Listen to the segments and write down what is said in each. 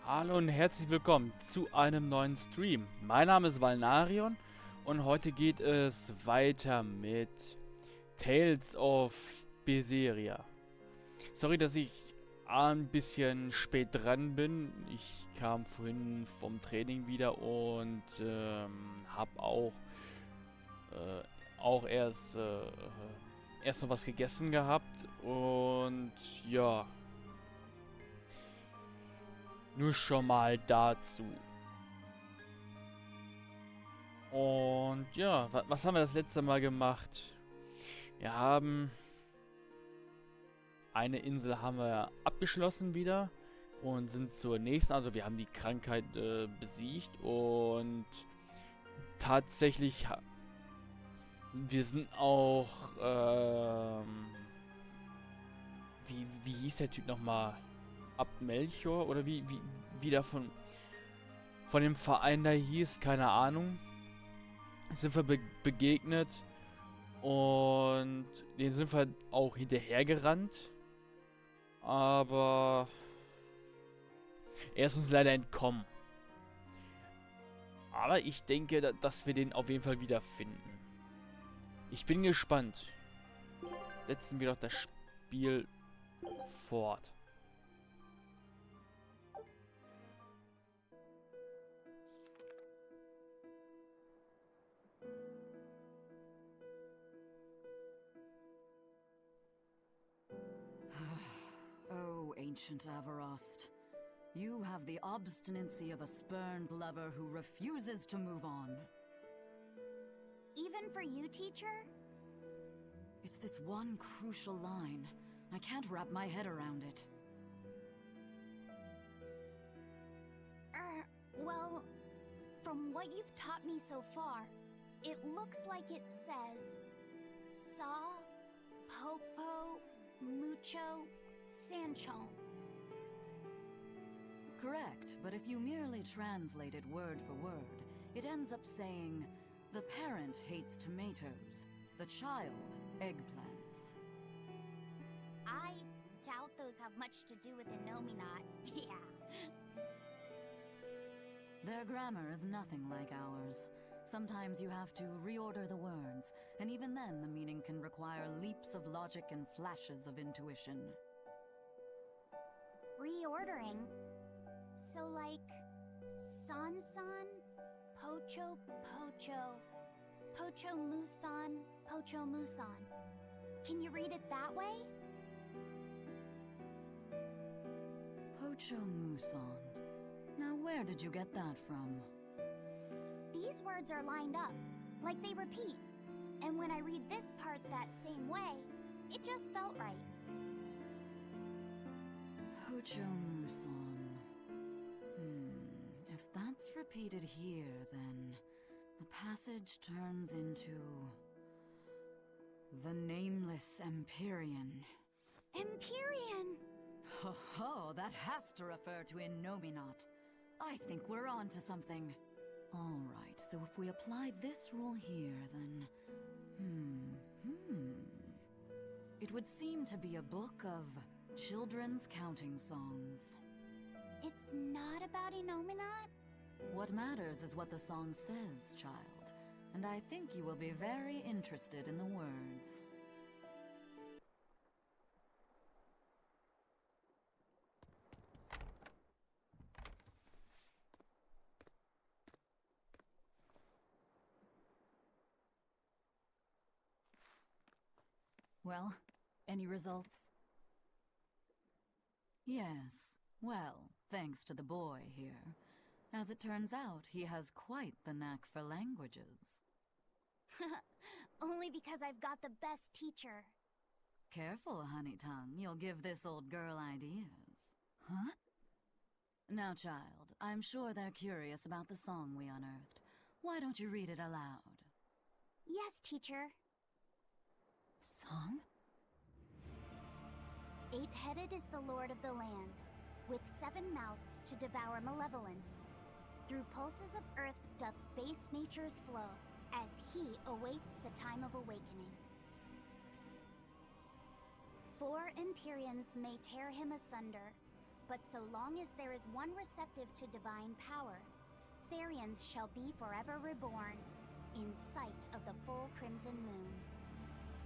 Hallo und herzlich willkommen zu einem neuen Stream. Mein Name ist Valnarion und heute geht es weiter mit Tales of Beseria. Sorry, dass ich ein bisschen spät dran bin. Ich kam vorhin vom Training wieder und habe auch erst noch was gegessen gehabt und ja, nur schon mal dazu. Und ja, was haben wir das letzte Mal gemacht? Wir haben eine Insel haben wir abgeschlossen wieder und sind zur nächsten. Also wir haben die Krankheit besiegt und tatsächlich wir sind auch wie hieß der Typ nochmal? Abt Melchior oder wie der von dem Verein da hieß, keine Ahnung. Sind wir begegnet und den sind wir auch hinterhergerannt. Aber er ist uns leider entkommen. Aber ich denke, dass wir den auf jeden Fall wiederfinden. Ich bin gespannt. Setzen wir doch das Spiel fort. Oh, ancient Avarost. You have the obstinacy of a spurned lover who refuses to move on. Even for you, teacher? It's this one crucial line. I can't wrap my head around it. Well, from what you've taught me so far, it looks like it says Sa, Popo, Mucho, Sanchon. Correct, but if you merely translate it word for word, it ends up saying, the parent hates tomatoes, the child eggplants. I doubt those have much to do with Innominat. Yeah. Their grammar is nothing like ours. Sometimes you have to reorder the words, and even then the meaning can require leaps of logic and flashes of intuition. Reordering? So like, San-san, Pocho Pocho, Pocho Musan, Pocho Musan. Can you read it that way? Pocho Muson. Now where did you get that from? These words are lined up, like they repeat. And when I read this part that same way, it just felt right. Pocho Muson. If that's repeated here, then the passage turns into the Nameless Empyrean. Empyrean! Ho ho, that has to refer to Innominat. I think we're on to something. Alright, so if we apply this rule here, then... It would seem to be a book of children's counting songs. It's not about Innominat? What matters is what the song says, child. And I think you will be very interested in the words. Well, any results? Yes. Well, thanks to the boy here. As it turns out, he has quite the knack for languages. Only because I've got the best teacher. Careful, honey tongue. You'll give this old girl ideas. Huh? Now, child, I'm sure they're curious about the song we unearthed. Why don't you read it aloud? Yes, teacher. Song? Eight-headed is the lord of the land, with 7 mouths to devour malevolence. Through pulses of earth doth base nature's flow, as he awaits the time of awakening. 4 Empyreans may tear him asunder, But so long as there is one receptive to divine power, Therians shall be forever reborn, in sight of the full crimson moon.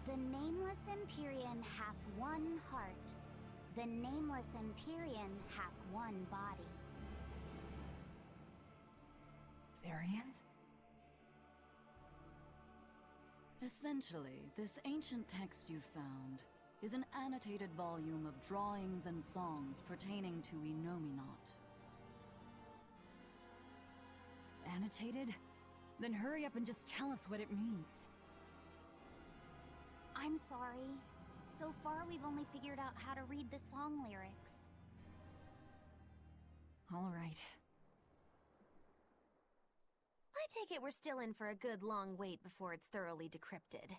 The nameless Empyrean hath one heart. The nameless Empyrean hath one body. Therians? Essentially, this ancient text you found is an annotated volume of drawings and songs pertaining to Enominat. Annotated? Then hurry up and just tell us what it means. I'm sorry. So far, we've only figured out how to read the song lyrics. All right. I take it we're still in for a good long wait before it's thoroughly decrypted.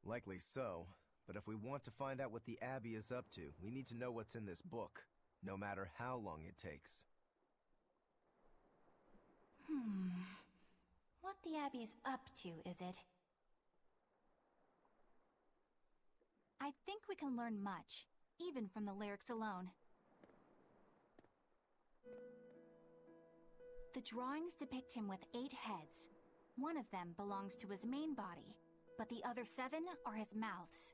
Likely so, but if we want to find out what the Abbey is up to, we need to know what's in this book, no matter how long it takes. What the Abbey's up to, is it? I think we can learn much, even from the lyrics alone. The drawings depict him with 8 heads. One of them belongs to his main body, but the other 7 are his mouths.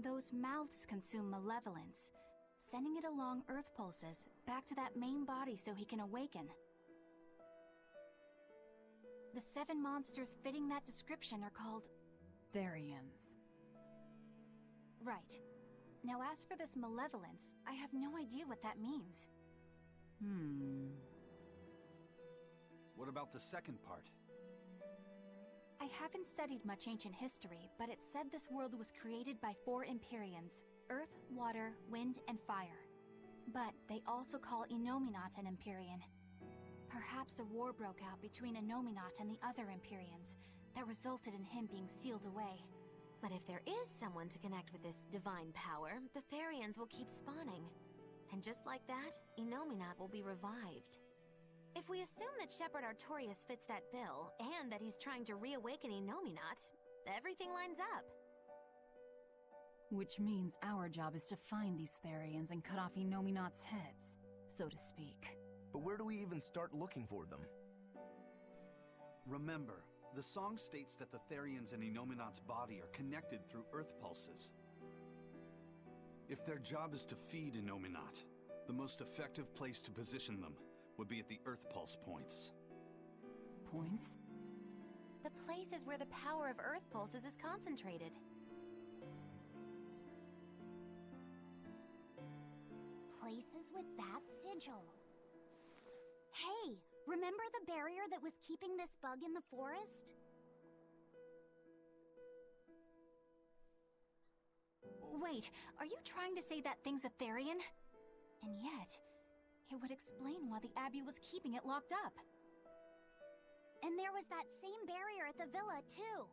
Those mouths consume malevolence, sending it along Earth pulses back to that main body so he can awaken. The 7 monsters fitting that description are called Therians. Right. Now as for this malevolence, I have no idea what that means. What about the second part? I haven't studied much ancient history, but it said this world was created by 4 Empyreans: Earth, Water, Wind, and Fire. But they also call Enominat an Empyrean. Perhaps a war broke out between Enominat and the other Empyreans that resulted in him being sealed away. But if there is someone to connect with this divine power, the Therians will keep spawning. And just like that, Enominat will be revived. If we assume that Shepherd Artorius fits that bill, and that he's trying to reawaken Enominat, everything lines up. Which means our job is to find these Therians and cut off Enominat's heads, so to speak. But where do we even start looking for them? Remember, the song states that the Therians and Enominat's body are connected through Earth pulses. If their job is to feed Enominat, the most effective place to position them would be at the Earth pulse points. Points? The places where the power of Earth pulses is concentrated. Places with that sigil. Hey, remember the barrier that was keeping this bug in the forest? Wait, are you trying to say that thing's a Therian? And yet, it would explain why the Abbey was keeping it locked up. And there was that same barrier at the villa, too.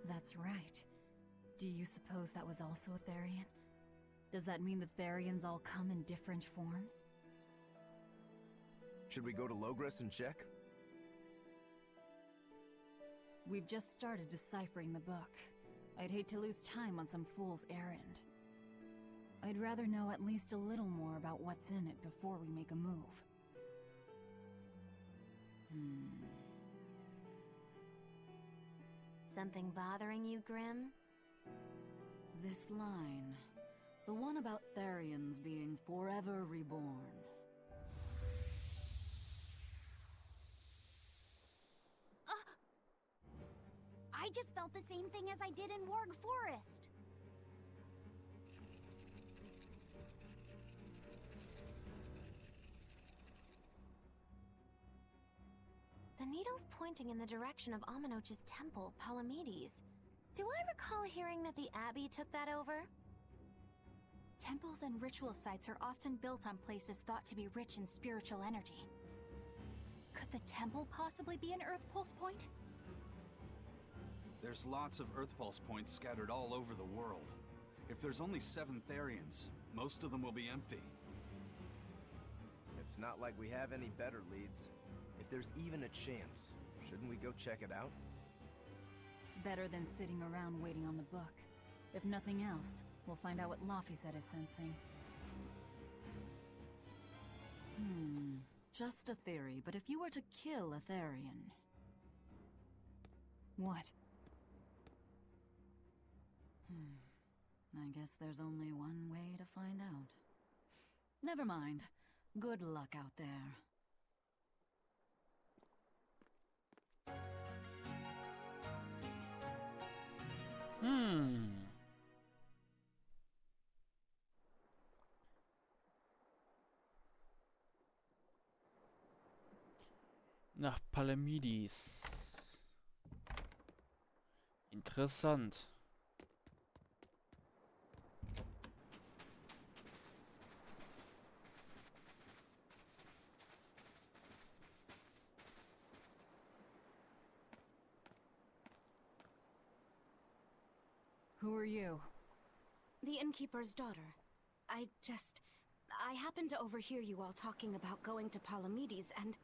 That's right. Do you suppose that was also a Therian? Does that mean the Therians all come in different forms? Should we go to Logres and check? We've just started deciphering the book. I'd hate to lose time on some fool's errand. I'd rather know at least a little more about what's in it before we make a move. Something bothering you, Grim? This line. The one about Therians being forever reborn. I just felt the same thing as I did in Warg Forest. The needle's pointing in the direction of Aminoch's temple, Palamedes. Do I recall hearing that the Abbey took that over? Temples and ritual sites are often built on places thought to be rich in spiritual energy. Could the temple possibly be an Earth Pulse point? There's lots of Earth pulse points scattered all over the world. If there's only 7 Therians, most of them will be empty. It's not like we have any better leads. If there's even a chance, shouldn't we go check it out? Better than sitting around waiting on the book. If nothing else, we'll find out what Laphicet is sensing. Just a theory, but if you were to kill a Therian... What? I guess there's only one way to find out. Never mind. Good luck out there. Nach Palamidis. Interessant. Who are you? The innkeeper's daughter. I happened to overhear you all talking about going to Palamedes, and...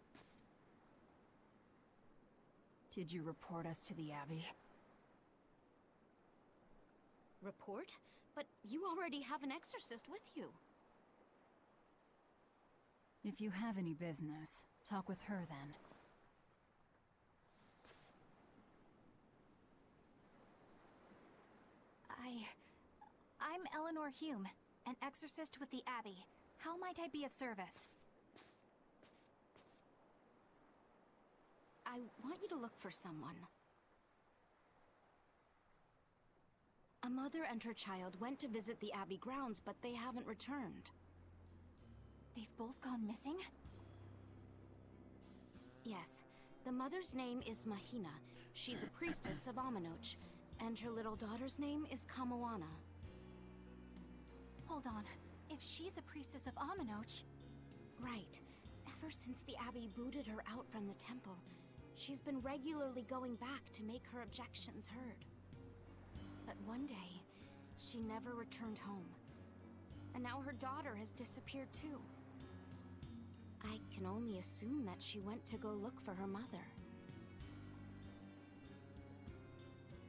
Did you report us to the Abbey? Report? But you already have an exorcist with you. If you have any business, talk with her then. I'm Eleanor Hume, an exorcist with the Abbey. How might I be of service? I want you to look for someone. A mother and her child went to visit the Abbey grounds, but they haven't returned. They've both gone missing? Yes. The mother's name is Mahina. She's a priestess of Aminoch. And her little daughter's name is Kamoana. Hold on. If she's a priestess of Aminoch... Right. Ever since the Abbey booted her out from the temple, she's been regularly going back to make her objections heard. But one day, she never returned home. And now her daughter has disappeared too. I can only assume that she went to go look for her mother.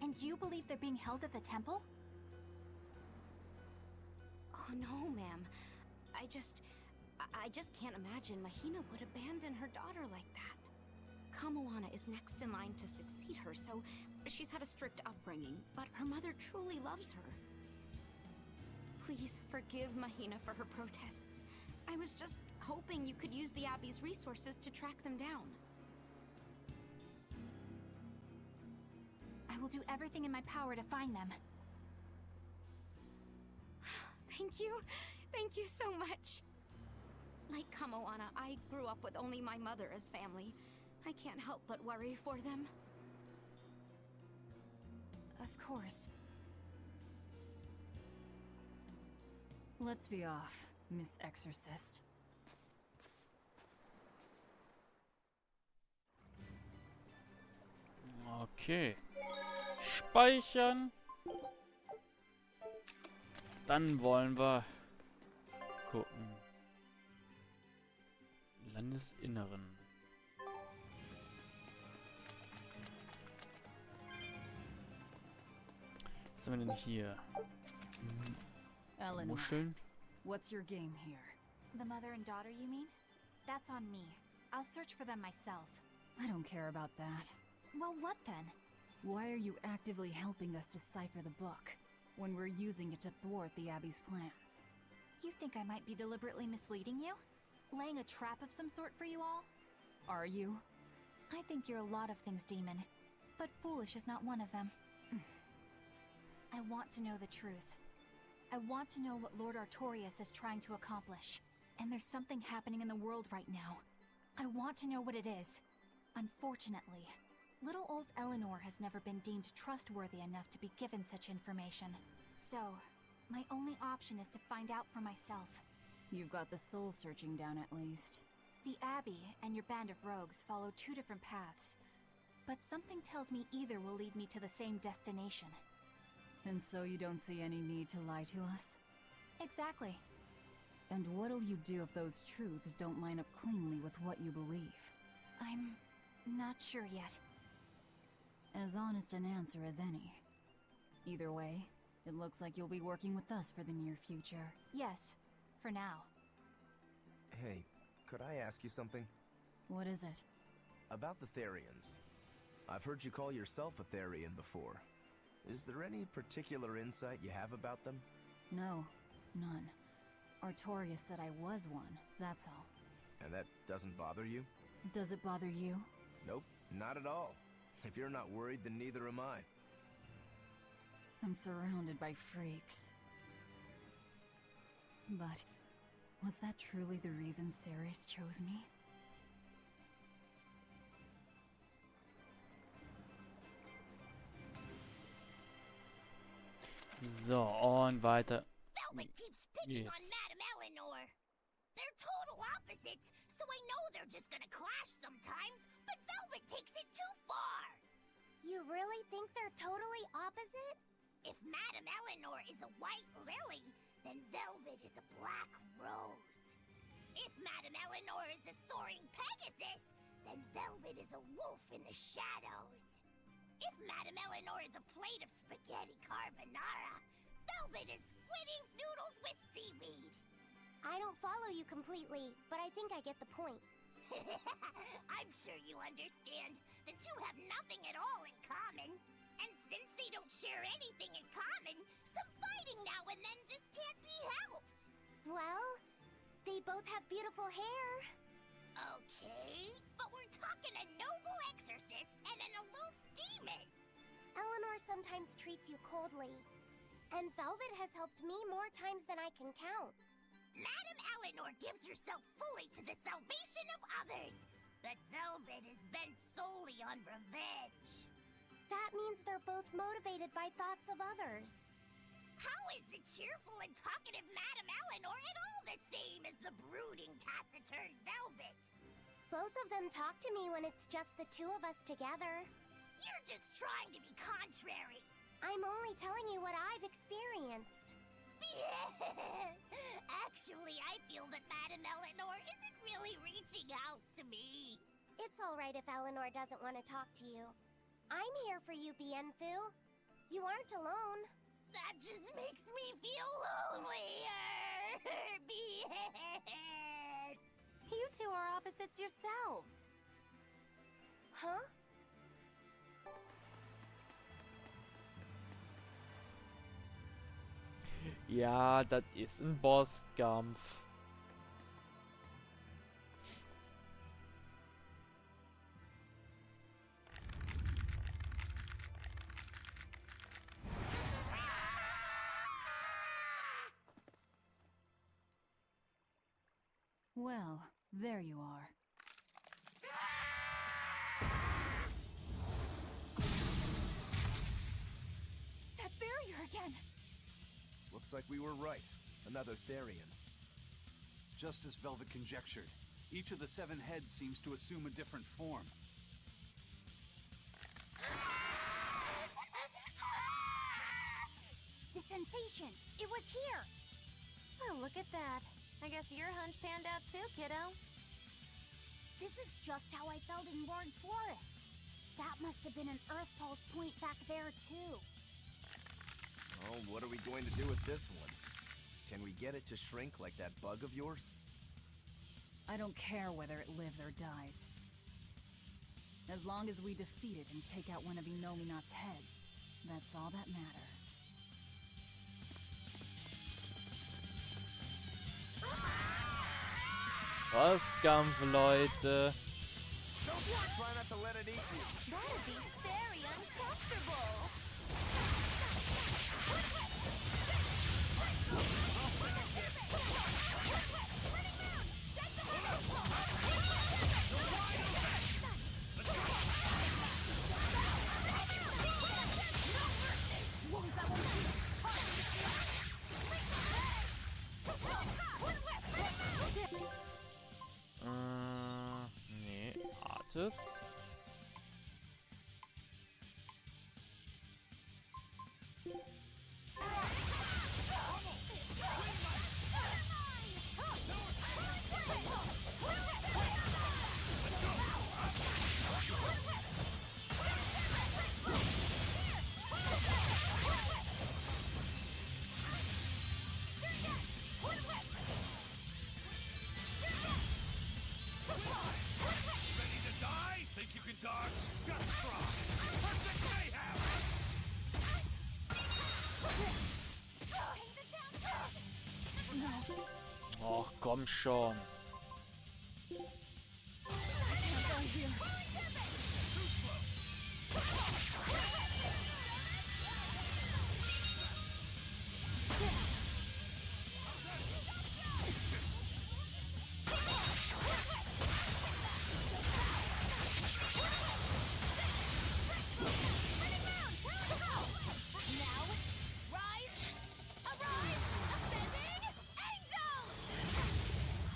And you believe they're being held at the temple? Oh no, ma'am. I just can't imagine Mahina would abandon her daughter like that. Kamoana is next in line to succeed her, so she's had a strict upbringing, but her mother truly loves her. Please forgive Mahina for her protests. I was just hoping you could use the Abbey's resources to track them down. I will do everything in my power to find them. Thank you. Thank you so much. Like Kamoana, I grew up with only my mother as family. I can't help but worry for them. Of course. Let's be off, Miss Exorcist. Okay. Speichern. Dann wollen wir gucken. Landesinneren. Was haben wir denn hier? Eleanor, Muscheln? what's your game here? The mother and daughter, you mean? That's on me. I'll search for them myself. I don't care about that. Well, what then? Why are you actively helping us decipher the book, when we're using it to thwart the Abbey's plans? You think I might be deliberately misleading you? Laying a trap of some sort for you all? Are you? I think you're a lot of things, Demon. But foolish is not one of them. I want to know the truth. I want to know what Lord Artorias is trying to accomplish. And there's something happening in the world right now. I want to know what it is. Unfortunately, little old Eleanor has never been deemed trustworthy enough to be given such information. So, my only option is to find out for myself. You've got the soul searching down at least. The Abbey and your band of rogues follow two different paths. But something tells me either will lead me to the same destination. And so you don't see any need to lie to us? Exactly. And what'll you do if those truths don't line up cleanly with what you believe? I'm not sure yet. As honest an answer as any. Either way, it looks like you'll be working with us for the near future. Yes, for now. Hey, could I ask you something? What is it? About the Therians. I've heard you call yourself a Therian before. Is there any particular insight you have about them? No, none. Artorias said I was one, that's all. And that doesn't bother you? Does it bother you? Nope, not at all. If you're not worried, then neither am I. I'm surrounded by freaks. But was that truly the reason Ceres chose me? So, und weiter. Velvet keeps picking Yes. on Madame Eleanor. They're total opposites, so I know they're just gonna clash sometimes, but Velvet takes it too far. You really think they're totally opposite? If Madame Eleanor is a white lily, then Velvet is a black rose. If Madame Eleanor is a soaring Pegasus, then Velvet is a wolf in the shadows. If Madame Eleanor is a plate of spaghetti carbonara, Velvet is squidding noodles with seaweed. I don't follow you completely, but I think I get the point. I'm sure you understand. The two have nothing at all in common. And since they don't share anything in common, some fighting now and then just can't be helped. Well, they both have beautiful hair. Okay, but we're talking a noble exorcist and an aloof demon. Eleanor sometimes treats you coldly. And Velvet has helped me more times than I can count. Madame Eleanor gives herself fully to the salvation of others, but Velvet is bent solely on revenge. That means they're both motivated by thoughts of others. How is the cheerful and talkative Madame Eleanor at all the same as the brooding, taciturn Velvet? Both of them talk to me when it's just the two of us together. You're just trying to be contrary. I'm only telling you what I've experienced. Actually, I feel that Madame Eleanor isn't really reaching out to me. It's all right if Eleanor doesn't want to talk to you. I'm here for you, Bienfu. You aren't alone. That just makes me feel lonelier. You two are opposites yourselves. Huh? Ja, das ist ein Bosskampf. Well, there you are. That barrier again! Looks like we were right. Another Therian. Just as Velvet conjectured, each of the 7 heads seems to assume a different form. The sensation! It was here! Well, look at that. I guess your hunch panned out too, kiddo. This is just how I felt in Lord Forest. That must have been an Earth Pulse point back there, too. Oh, what are we going to do with this one? Can we get it to shrink like that bug of yours? I don't care whether it lives or dies. As long as we defeat it and take out one of Inominat's heads, that's all that matters. Bosskampf, Leute. Try not to let it eat you. That'd be very uncomfortable. Nee, Artis. Och, komm schon.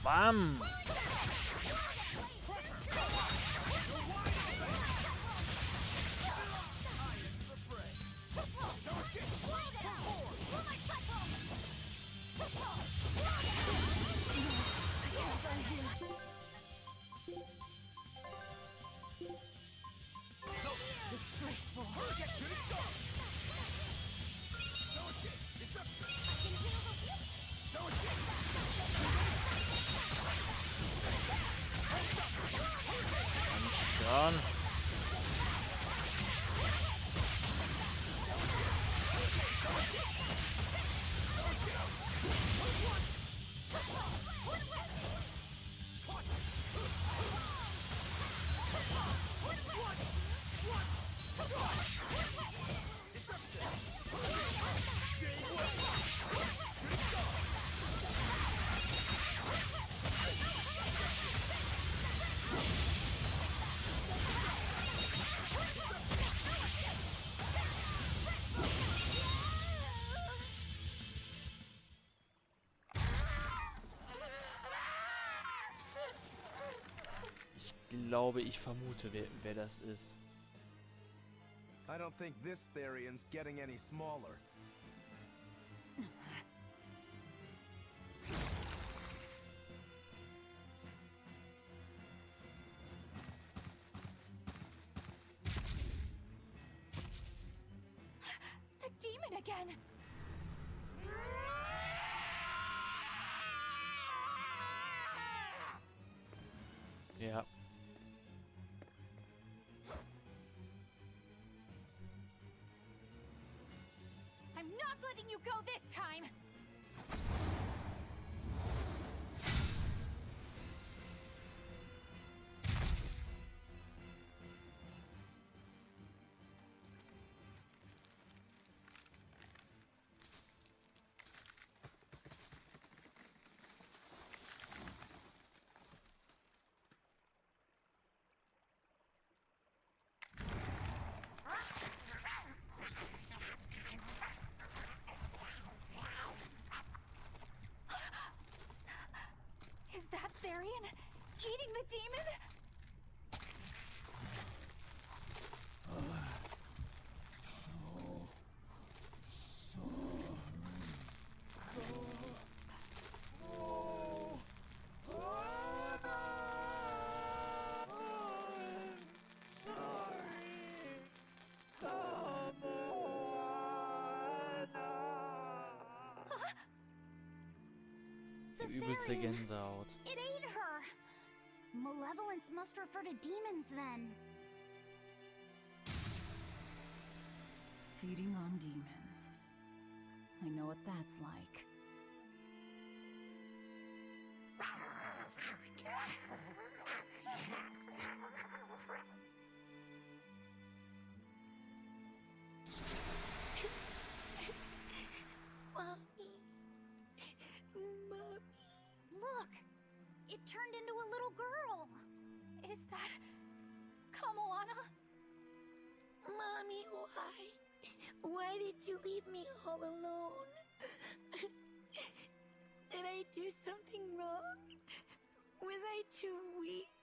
Bam! Schon. Ich glaube, ich vermute, wer das ist. I don't think this Therian's getting any smaller. The demon again! Ja. I'm not letting you go this time! Is that Therian eating the demon? Die übelste Gänsehaut. It ate her! Malevolence must refer to demons then. Feeding on demons. I know what that's like. Mommy. Mommy. Look! It turned into a little girl! Is that Kamoana? Mommy, why? Why did you leave me all alone? Did I do something wrong? Was I too weak?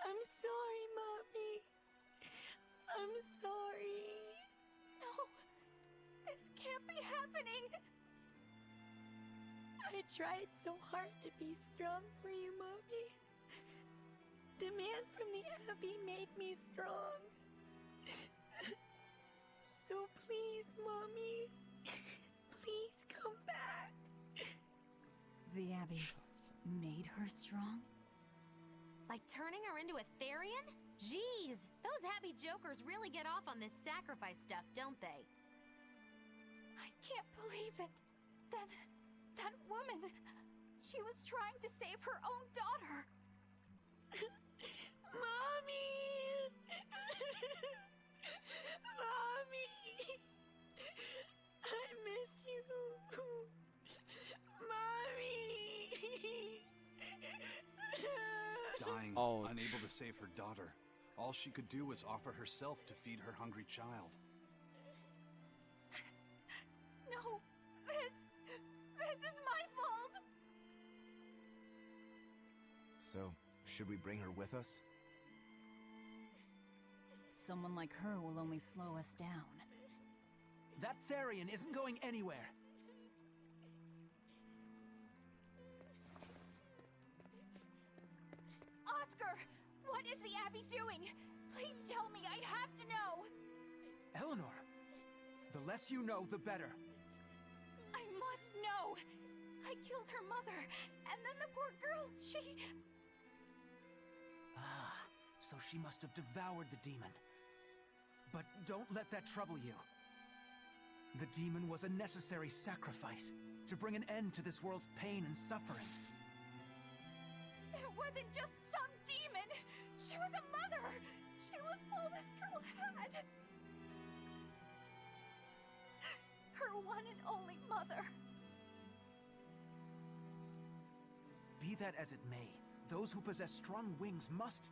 I'm sorry, Mommy. I'm sorry. No! This can't be happening! I tried so hard to be strong for you, Mommy. The man from the Abbey made me strong. So please, Mommy, please come back. The Abbey made her strong? By turning her into a Therian? Jeez, those happy jokers really get off on this sacrifice stuff, don't they? I can't believe it. That woman... She was trying to save her own daughter. Mommy! Mommy! I miss you. Mommy! Dying, Ouch. unable to save her daughter, all she could do was offer herself to feed her hungry child. No, this is my fault. So, should we bring her with us? Someone like her will only slow us down. That Therian isn't going anywhere. Oscar, what is the Abbey doing? Please tell me, I have to know. Eleanor, the less you know, the better. I must know. I killed her mother, and then the poor girl, she... Ah, so she must have devoured the demon. But don't let that trouble you. The demon was a necessary sacrifice to bring an end to this world's pain and suffering. It wasn't just some demon. She was a mother. She was all this girl had. Her one and only mother. Be that as it may, those who possess strong wings must...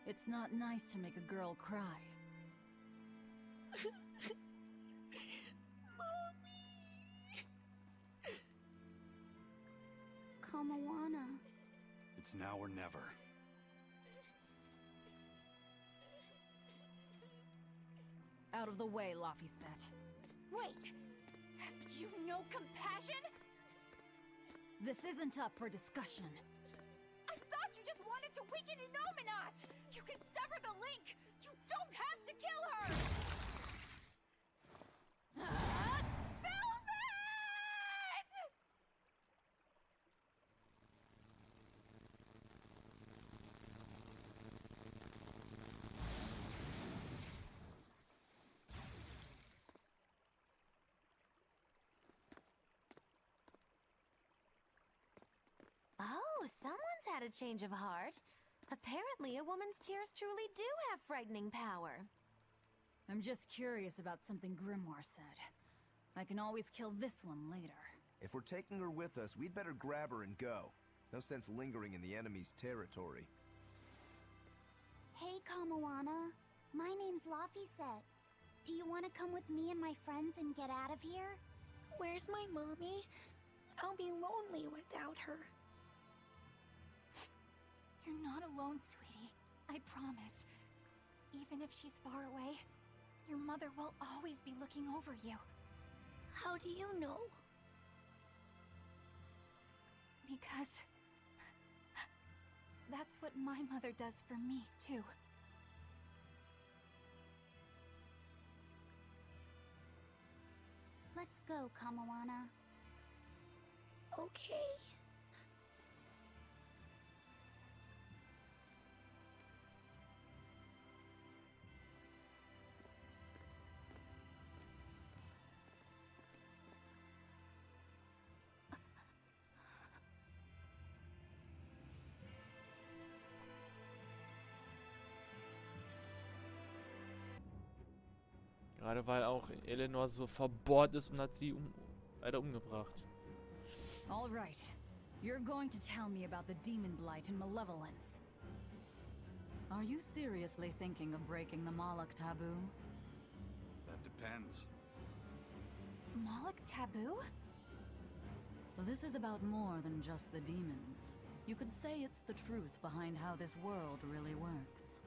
It's not nice to make a girl cry. Kamawana. It's now or never. Out of the way, Laphicet. Wait! Have you no compassion? This isn't up for discussion. I thought you just wanted to weaken Innominat! You can sever the link! You don't have to kill her! Velvet! Oh, someone's had a change of heart. Apparently, a woman's tears truly do have frightening power. I'm just curious about something Grimoire said. I can always kill this one later. If we're taking her with us, we'd better grab her and go. No sense lingering in the enemy's territory. Hey, Kamawana. My name's Laphicet. Do you want to come with me and my friends and get out of here? Where's my mommy? I'll be lonely without her. You're not alone, sweetie. I promise. Even if she's far away, your mother will always be looking over you. How do you know? Because... that's what my mother does for me, too. Let's go, Kamawana. Okay. Gerade weil auch Eleanor so verbohrt ist und hat sie leider umgebracht. All right. You're going to tell me about the demon blight and malevolence. Are you seriously thinking of breaking the Moloch taboo? That depends. Moloch taboo? This is about more than just the demons. You could say it's the truth behind how this world really works.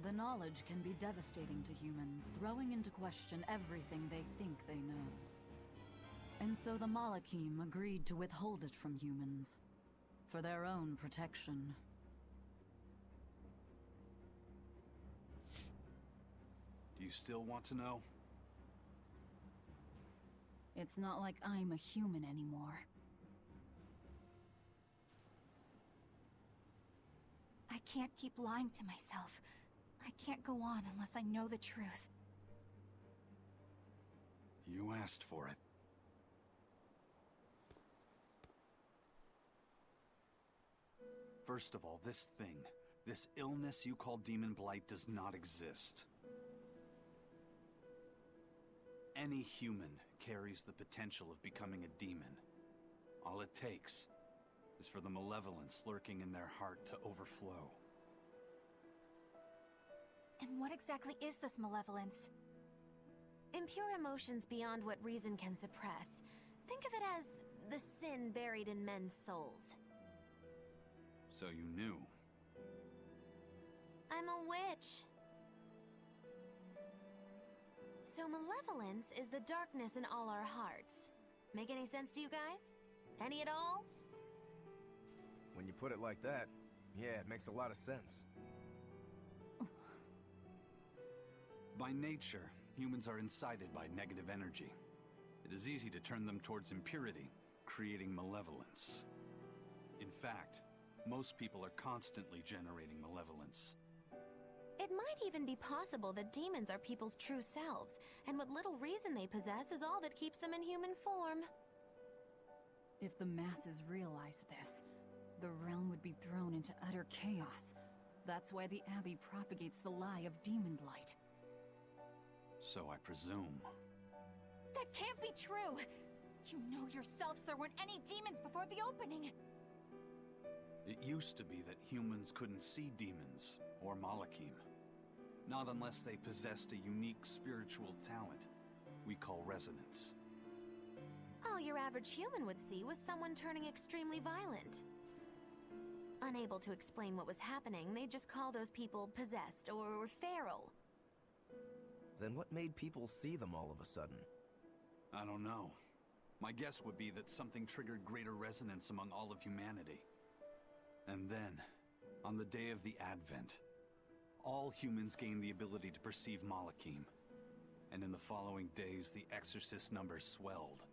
The knowledge can be devastating to humans, throwing into question everything they think they know. And so the Malachim agreed to withhold it from humans, for their own protection. Do you still want to know? It's not like I'm a human anymore. I can't keep lying to myself. I can't go on unless I know the truth. You asked for it. First of all, this thing, this illness you call Demon Blight does not exist. Any human carries the potential of becoming a demon. All it takes is for the malevolence lurking in their heart to overflow. And what exactly is this malevolence? Impure emotions beyond what reason can suppress. Think of it as the sin buried in men's souls. So you knew. I'm a witch. So malevolence is the darkness in all our hearts. Make any sense to you guys? Any at all? When you put it like that, yeah, it makes a lot of sense. By nature, humans are incited by negative energy. It is easy to turn them towards impurity, creating malevolence. In fact, most people are constantly generating malevolence. It might even be possible that demons are people's true selves, and what little reason they possess is all that keeps them in human form. If the masses realize this, the realm would be thrown into utter chaos. That's why the Abbey propagates the lie of demon blight. So I presume. That can't be true! You know yourselves there weren't any demons before the opening! It used to be that humans couldn't see demons, or Malachim. Not unless they possessed a unique spiritual talent we call resonance. All your average human would see was someone turning extremely violent. Unable to explain what was happening, they'd just call those people possessed or feral. Then what made people see them all of a sudden? I don't know. My guess would be that something triggered greater resonance among all of humanity. And then, on the day of the Advent, all humans gained the ability to perceive Malachim. And in the following days, the exorcist numbers swelled.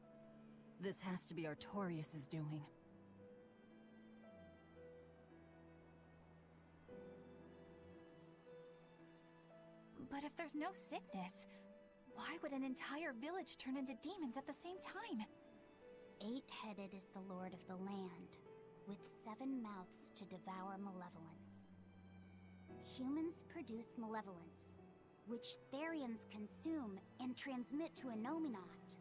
This has to be Artorius' doing. But if there's no sickness, why would an entire village turn into demons at the same time? 8-headed is the Lord of the Land, with 7 mouths to devour malevolence. Humans produce malevolence, which Therians consume and transmit to Innominat.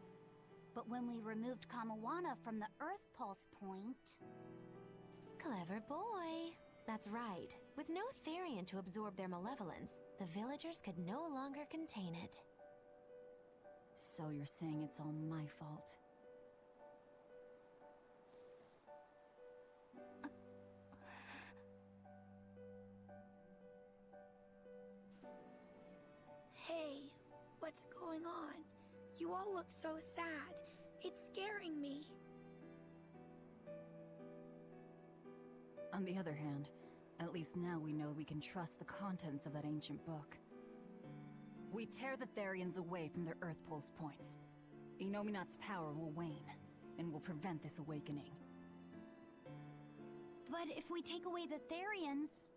But when we removed Kamawana from the Earth Pulse point... Clever boy. That's right. With no Therian to absorb their malevolence, the villagers could no longer contain it. So you're saying it's all my fault? Hey, what's going on? You all look so sad. It's scaring me. On the other hand, at least now we know we can trust the contents of that ancient book. We tear the Therians away from their Earth Pulse points. Innominat's power will wane, and will prevent this awakening. But if we take away the Therians,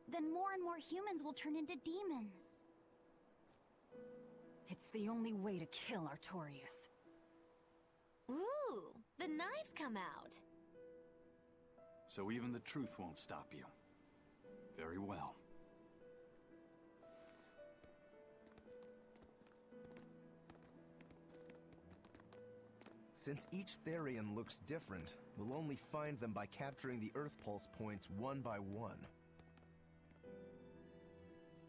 then more and more humans will turn into demons. It's the only way to kill Artorius. Ooh, the knives come out. So even the truth won't stop you. Very well. Since each Therian looks different, we'll only find them by capturing the Earth Pulse points one by one.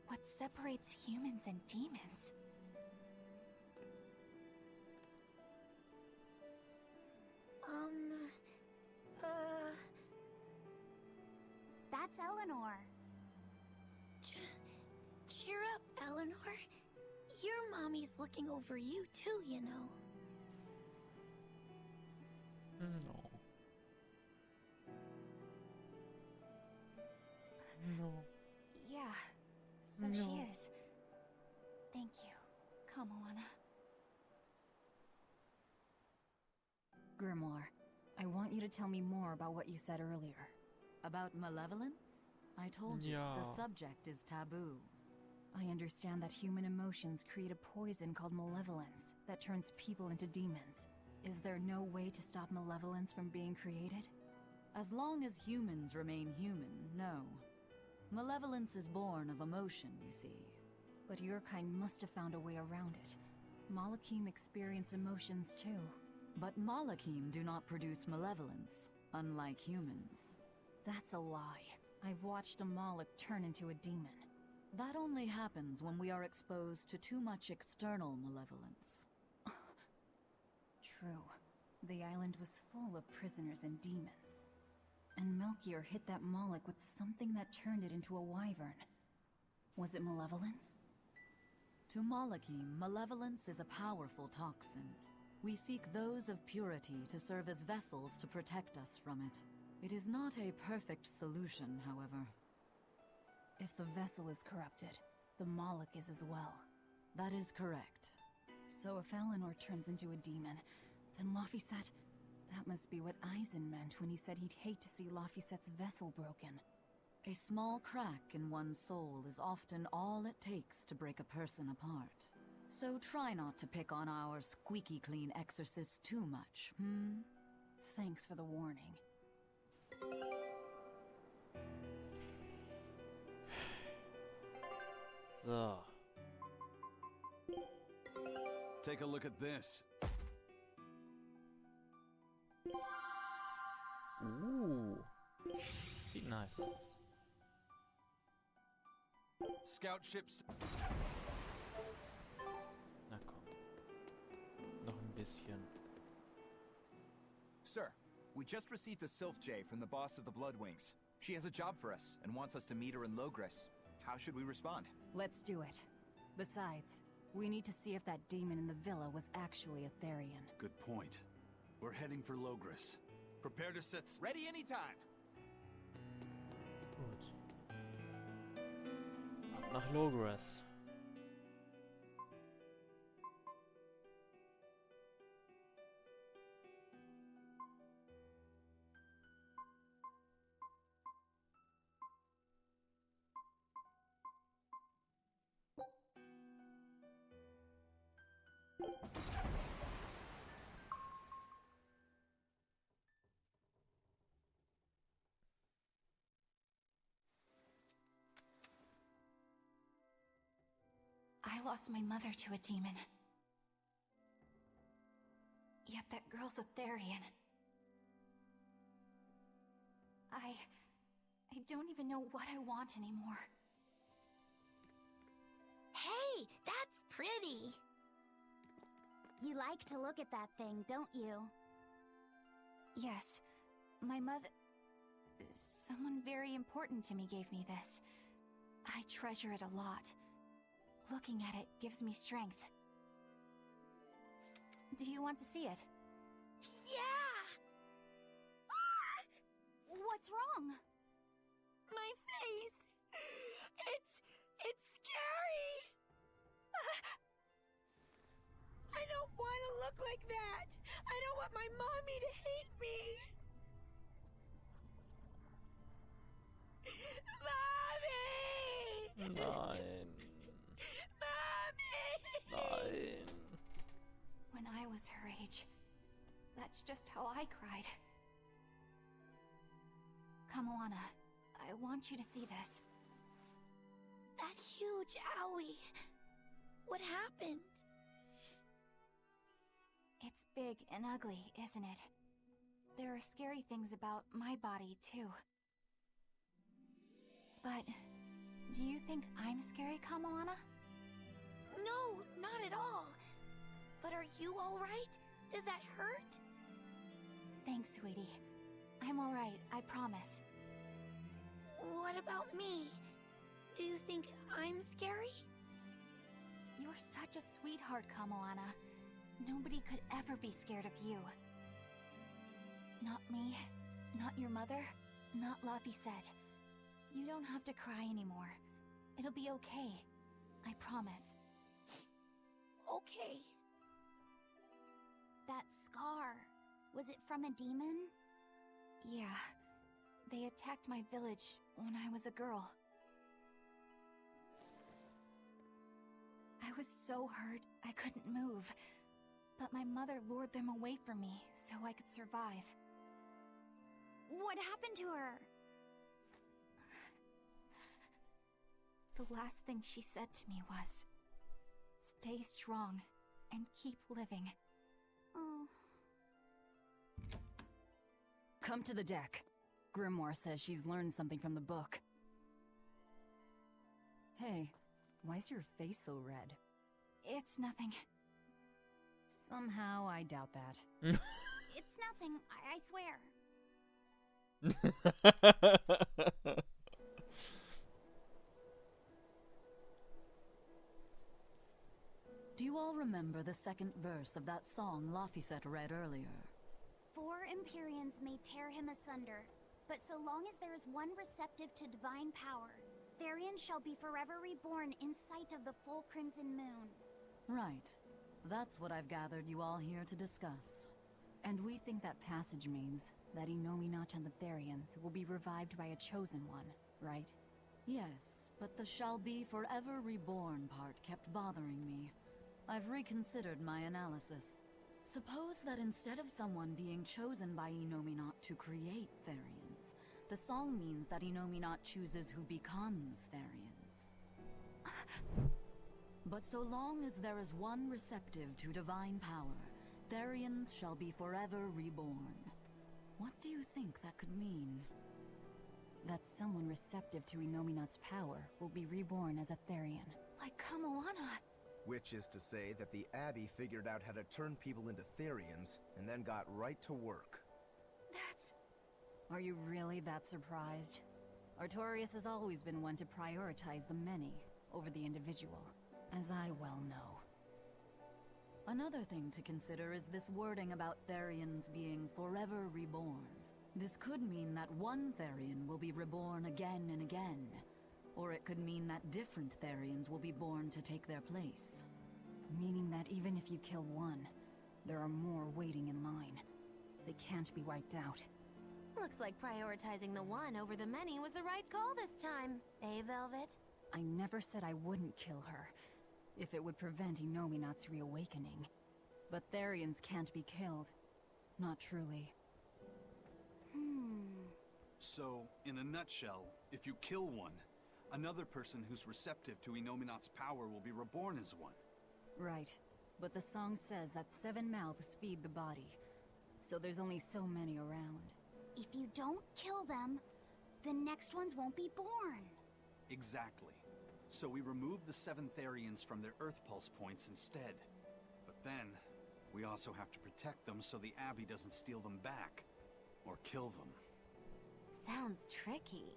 What separates humans and demons? That's Eleanor. Cheer up, Eleanor. Your mommy's looking over you too, you know. No. No. Yeah, so she is. Thank you, Kamawana. Grimoire, I want you to tell me more about what you said earlier. About malevolence? I told you, Yeah. the subject is taboo. I understand that human emotions create a poison called malevolence that turns people into demons. Is there no way to stop malevolence from being created? As long as humans remain human, no. Malevolence is born of emotion, you see. But your kind must have found a way around it. Malakim experience emotions too. But Malakim do not produce malevolence, unlike humans. That's a lie. I've watched a Malak turn into a demon. That only happens when we are exposed to too much external malevolence. True. The island was full of prisoners and demons. And Melchior hit that Malak with something that turned it into a wyvern. Was it malevolence? To Malakim, malevolence is a powerful toxin. We seek those of purity to serve as vessels to protect us from it. It is not a perfect solution, however. If the vessel is corrupted, the Malak is as well. That is correct. So if Eleanor turns into a demon, then Laphicet... That must be what Eisen meant when he said he'd hate to see Laphicet's vessel broken. A small crack in one's soul is often all it takes to break a person apart. So try not to pick on our squeaky clean exorcist too much, Thanks for the warning. So. Take a look at this. Sieht nice aus. Scout ships. Na komm. Noch ein bisschen. Sir, we just received a Sylph J from the boss of the Bloodwings. She has a job for us and wants us to meet her in Logres. How should we respond? Let's do it. Besides, we need to see if that demon in the villa was actually a Therian. Good point. We're heading for Logres. Prepare to set... Ready anytime! Gut. Ab nach Logres. I lost my mother to a demon. Yet that girl's a Therian. I don't even know what I want anymore. Hey, that's pretty! You like to look at that thing, don't you? Yes, my mother... Someone very important to me gave me this. I treasure it a lot. Looking at it gives me strength. Do you want to see it? Yeah! Ah! What's wrong? My face! It's scary! I don't want to look like that! I don't want my mommy to hate me! Mommy! Nein. Nein. When I was her age, that's just how I cried. Come, Moana. I want you to see this. That huge owie. What happened? It's big and ugly, isn't it? There are scary things about my body, too. But do you think I'm scary, Kamoana? No, not at all. But are you alright? Does that hurt? Thanks, sweetie. I'm alright, I promise. What about me? Do you think I'm scary? You're such a sweetheart, Kamoana. Nobody could ever be scared of you. Not me, not your mother, not Laphicet. You don't have to cry anymore. It'll be okay. I promise. Okay. That scar, was it from a demon? Yeah. They attacked my village when I was a girl. was so hurt I couldn't move. But my mother lured them away from me so I could survive. What happened to her? The last thing she said to me was, "Stay strong and keep living." Oh. Come to the deck. Grimoire says she's learned something from the book. Hey, why's your face so red? It's nothing. Somehow I doubt that. It's nothing, I swear. Do you all remember the second verse of that song Laphicet read earlier? 4 Empyreans may tear him asunder, but so long as there is one receptive to divine power, Therian shall be forever reborn in sight of the full crimson moon. Right. That's what I've gathered you all here to discuss. And we think that passage means that Innominat and the Therians will be revived by a chosen one, right? Yes, but the shall be forever reborn part kept bothering me. I've reconsidered my analysis. Suppose that instead of someone being chosen by Innominat to create Therians, the song means that Innominat chooses who becomes Therians. But so long as there is one receptive to divine power, Therians shall be forever reborn. What do you think that could mean? That someone receptive to Innominat's power will be reborn as a Therian. Like Kamoana. Which is to say that the Abbey figured out how to turn people into Therians, and then got right to work. That's... Are you really that surprised? Artorias has always been one to prioritize the many over the individual, as I well know. Another thing to consider is this wording about Therians being forever reborn. This could mean that one Therian will be reborn again and again, or it could mean that different Therians will be born to take their place. Meaning that even if you kill one, there are more waiting in line. They can't be wiped out. Looks like prioritizing the one over the many was the right call this time, eh, Velvet? I never said I wouldn't kill her, if it would prevent Innominat's reawakening. But Therians can't be killed. Not truly. So, in a nutshell, if you kill one, another person who's receptive to Innominat's power will be reborn as one. Right. But the song says that 7 mouths feed the body, so there's only so many around. If you don't kill them, the next ones won't be born. Exactly. So we remove the 7 Therians from their Earth Pulse points instead. But then, we also have to protect them so the Abbey doesn't steal them back. Or kill them. Sounds tricky.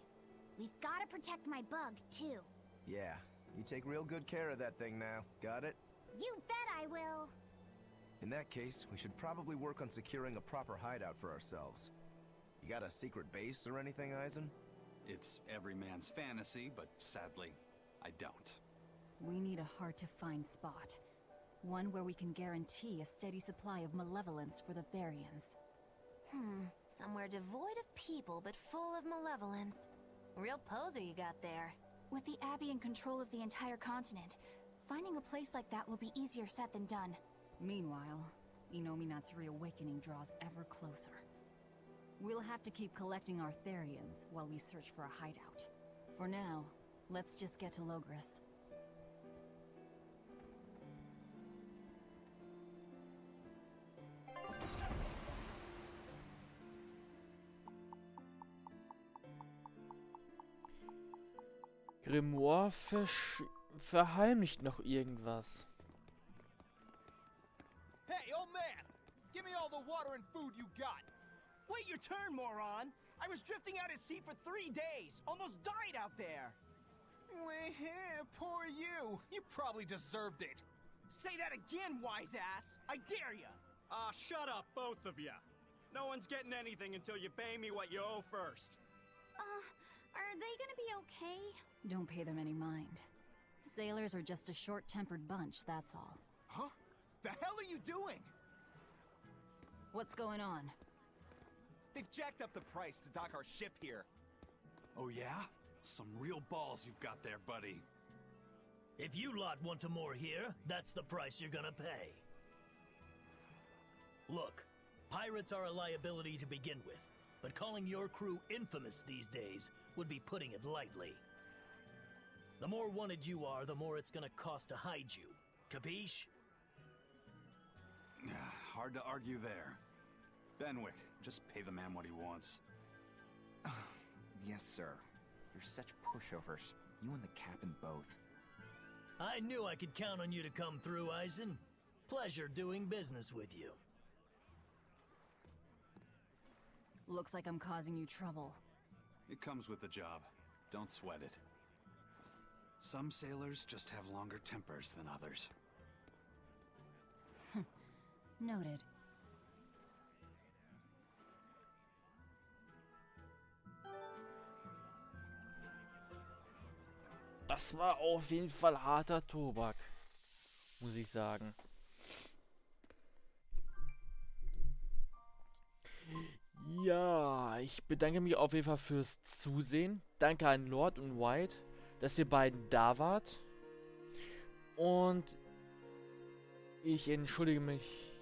We've got to protect my bug, too. Yeah, you take real good care of that thing now. Got it? You bet I will. In that case, we should probably work on securing a proper hideout for ourselves. You got a secret base or anything, Eisen? It's every man's fantasy, but sadly, I don't. We need a hard-to-find spot. One where we can guarantee a steady supply of malevolence for the Therians. Somewhere devoid of people but full of malevolence. Real poser you got there. With the Abbey in control of the entire continent, finding a place like that will be easier said than done. Meanwhile, Innominat's reawakening draws ever closer. We'll have to keep collecting our Therians while we search for a hideout. For now, let's just get to Logris. Grimoire verheimlicht noch irgendwas. Hey, old man! Give me all the water and food you got! Wait your turn, moron! I was drifting out at sea for 3 days! Almost died out there! Wait, poor you! You probably deserved it! Say that again, wise ass! I dare ya! Shut up, both of ya! No one's getting anything until you pay me what you owe first. Are they gonna be okay? Don't pay them any mind. Sailors are just a short-tempered bunch, that's all. Huh? The hell are you doing? What's going on? They've jacked up the price to dock our ship here. Oh yeah? Some real balls you've got there, buddy. If you lot want to moor here, that's the price you're gonna pay. Look, pirates are a liability to begin with, but calling your crew infamous these days would be putting it lightly. The more wanted you are, the more it's gonna cost to hide you. Capiche? Hard to argue there. Benwick, just pay the man what he wants. Yes, sir. You're such pushovers. You and the captain both. I knew I could count on you to come through, Eisen. Pleasure doing business with you. Looks like I'm causing you trouble. It comes with the job. Don't sweat it. Some sailors just have longer tempers than others. Noted. Das war auf jeden Fall harter Tobak, muss ich sagen. Ja, ich bedanke mich auf jeden Fall fürs Zusehen. Danke an Lord und White, dass ihr beiden da wart. Und ich entschuldige mich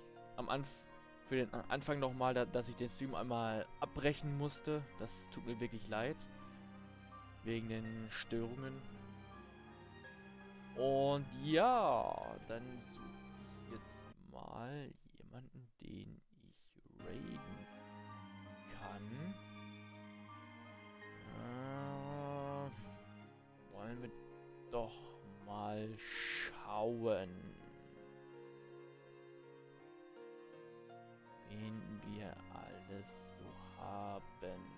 für den Anfang nochmal, dass ich den Stream einmal abbrechen musste. Das tut mir wirklich leid. Wegen den Störungen. Und ja, dann suche ich jetzt mal jemanden, den ich raiden kann. Wollen wir doch mal schauen, wen wir alles so haben.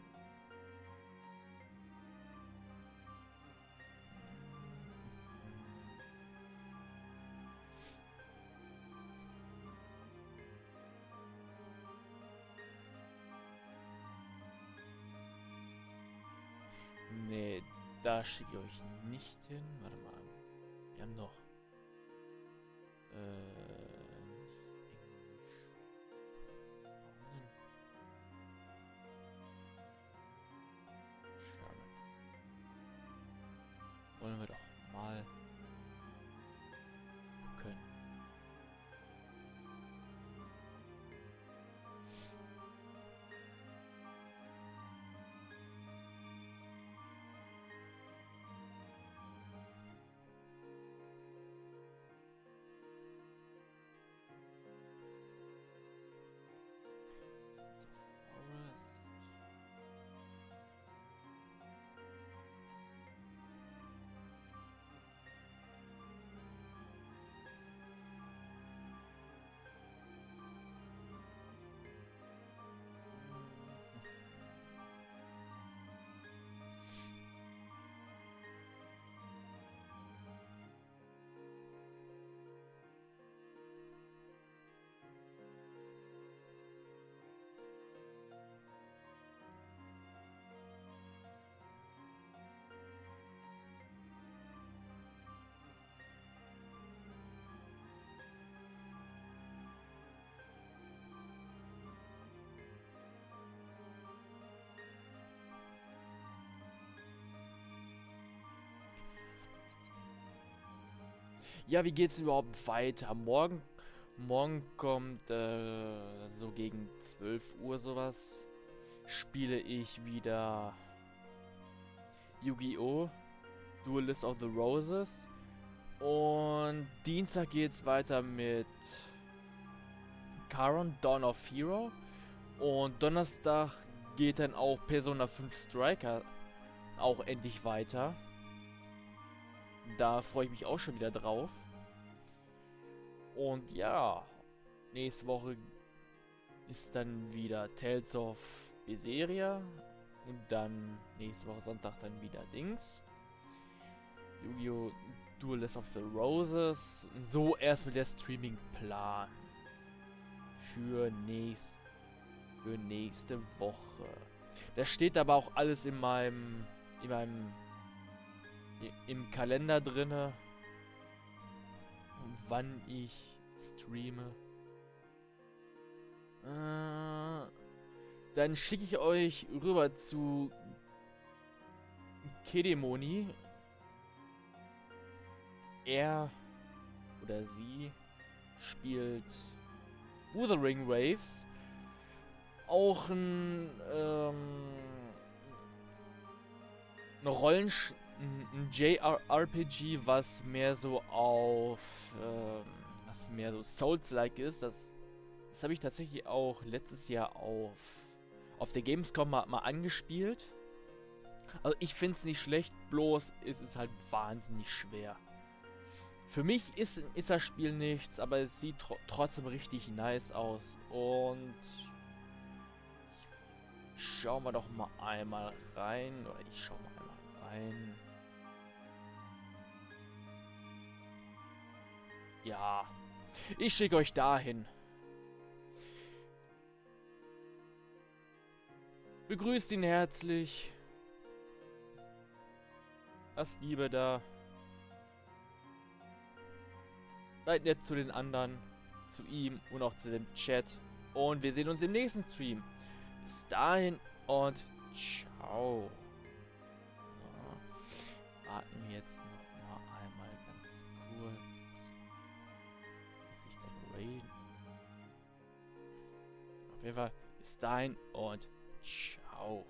Nee, da schicke ich euch nicht hin. Warte mal. Wir haben noch. Sherman. Wollen wir doch mal gucken. Ja, wie geht's überhaupt weiter? Morgen kommt so gegen 12 Uhr sowas, spiele ich wieder Yu-Gi-Oh! Duelist of the Roses. Und Dienstag geht's weiter mit Charon, Dawn of Hero. Und Donnerstag geht dann auch Persona 5 Striker auch endlich weiter. Da freue ich mich auch schon wieder drauf. Und ja, nächste Woche ist dann wieder Tales of Beseria. Und dann nächste Woche Sonntag dann wieder Dings. Yu-Gi-Oh! Duelist of the Roses. So erstmal der Streaming-Plan. Für nächste Woche. Das steht aber auch alles im Kalender drinne, wann ich streame. Dann schicke ich euch rüber zu Kedemoni. er oder sie spielt Wuthering Waves. Auch ein JRPG, was mehr so was mehr so Souls-like ist. Das habe ich tatsächlich auch letztes Jahr auf der Gamescom mal angespielt. Also ich finde es nicht schlecht, bloß ist es halt wahnsinnig schwer. Für mich ist das Spiel nichts, aber es sieht trotzdem richtig nice aus. Und schauen wir doch mal einmal rein. Oder ich schau mal einmal rein. Ja, ich schicke euch dahin. Begrüßt ihn herzlich. Lasst Liebe da. Seid nett zu den anderen, zu ihm und auch zu dem Chat. Und wir sehen uns im nächsten Stream. Bis dahin und ciao. So. Warten wir jetzt noch mal einmal ganz kurz, bis ich dann raiden. Auf jeden Fall bis dahin und ciao.